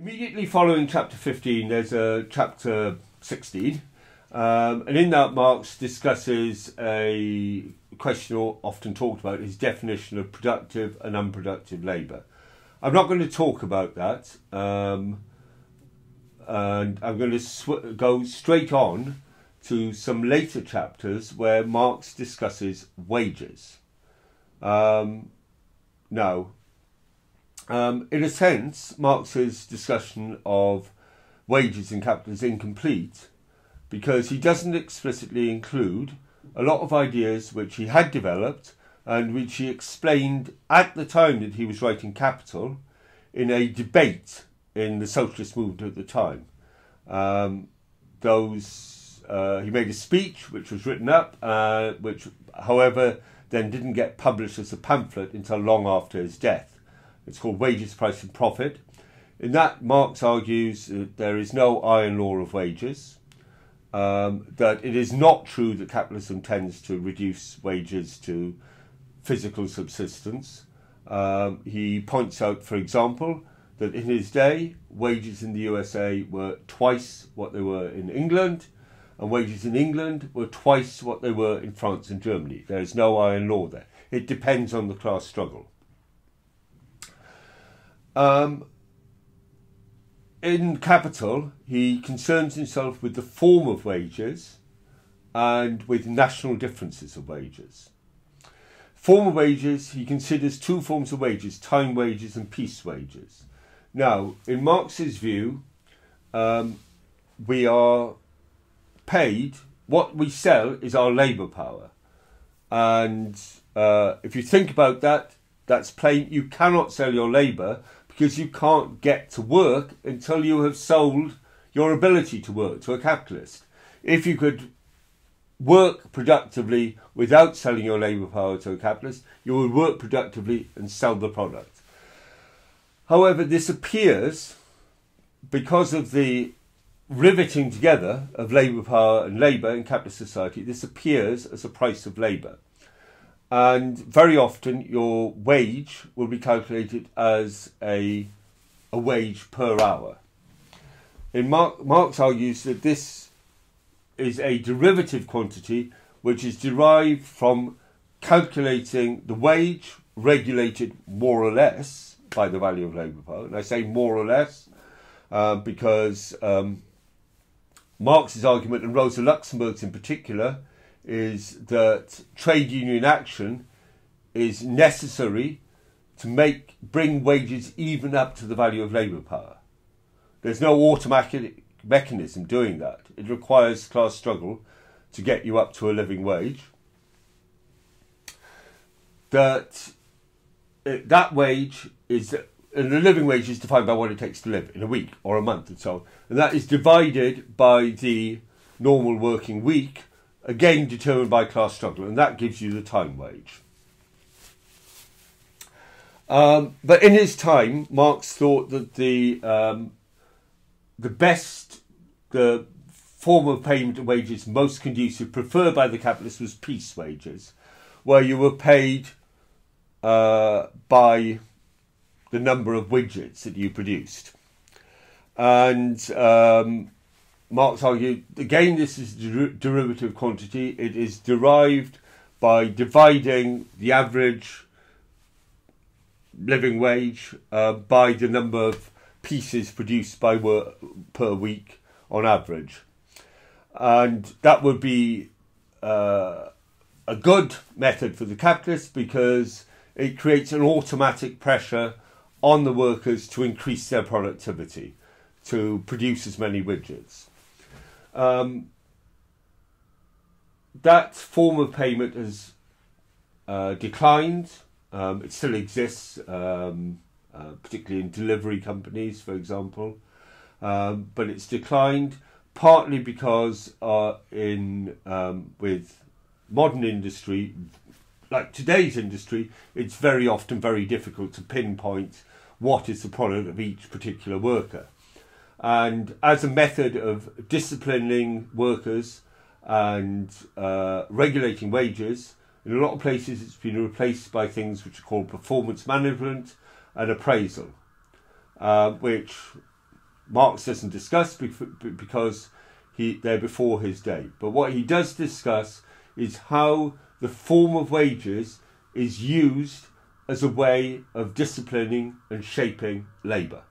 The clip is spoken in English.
Immediately following chapter 15, there's a chapter 16, and in that Marx discusses a question often talked about, his definition of productive and unproductive labour. I'm not going to talk about that, and I'm going to go straight on to some later chapters where Marx discusses wages. In a sense, Marx's discussion of wages in capital is incomplete because he doesn't explicitly include a lot of ideas which he had developed and which he explained at the time that he was writing Capital in a debate in the socialist movement at the time. He made a speech which was written up, which, however, then didn't get published as a pamphlet until long after his death. It's called Wages, Price and Profit. In that, Marx argues that there is no iron law of wages, that it is not true that capitalism tends to reduce wages to physical subsistence. He points out, for example, that in his day, wages in the USA were twice what they were in England, and wages in England were twice what they were in France and Germany. There is no iron law there. It depends on the class struggle. In Capital, he concerns himself with the form of wages and with national differences of wages. Form of wages, he considers two forms of wages, time wages and peace wages. Now, in Marx's view, we are paid, what we sell is our labour power. And if you think about that, that's plain. You cannot sell your labour because you can't get to work until you have sold your ability to work to a capitalist. If you could work productively without selling your labour power to a capitalist, you would work productively and sell the product. However, this appears, because of the riveting together of labour power and labour in capitalist society, this appears as a price of labour. And very often your wage will be calculated as a wage per hour. Marx argues that this is a derivative quantity which is derived from calculating the wage regulated more or less by the value of labour power. And I say more or less because Marx's argument, and Rosa Luxemburg's in particular, is that trade union action is necessary to bring wages even up to the value of labour power. There's no automatic mechanism doing that. It requires class struggle to get you up to a living wage. That wage is, and the living wage is defined by what it takes to live in a week or a month and so on. And that is divided by the normal working week, again determined by class struggle, and that gives you the time wage. But in his time, Marx thought that the form of payment of wages most conducive, preferred by the capitalists, was peace wages, where you were paid by the number of widgets that you produced. And Marx argued, again, this is derivative quantity. It is derived by dividing the average living wage by the number of pieces produced per week on average. And that would be a good method for the capitalists because it creates an automatic pressure on the workers to increase their productivity, to produce as many widgets. That form of payment has declined. It still exists, particularly in delivery companies, for example, but it's declined partly because with modern industry, like today's industry, it's very often very difficult to pinpoint what is the product of each particular worker. And as a method of disciplining workers and regulating wages, in a lot of places it's been replaced by things which are called performance management and appraisal, which Marx doesn't discuss because they're before his day. But what he does discuss is how the form of wages is used as a way of disciplining and shaping labour.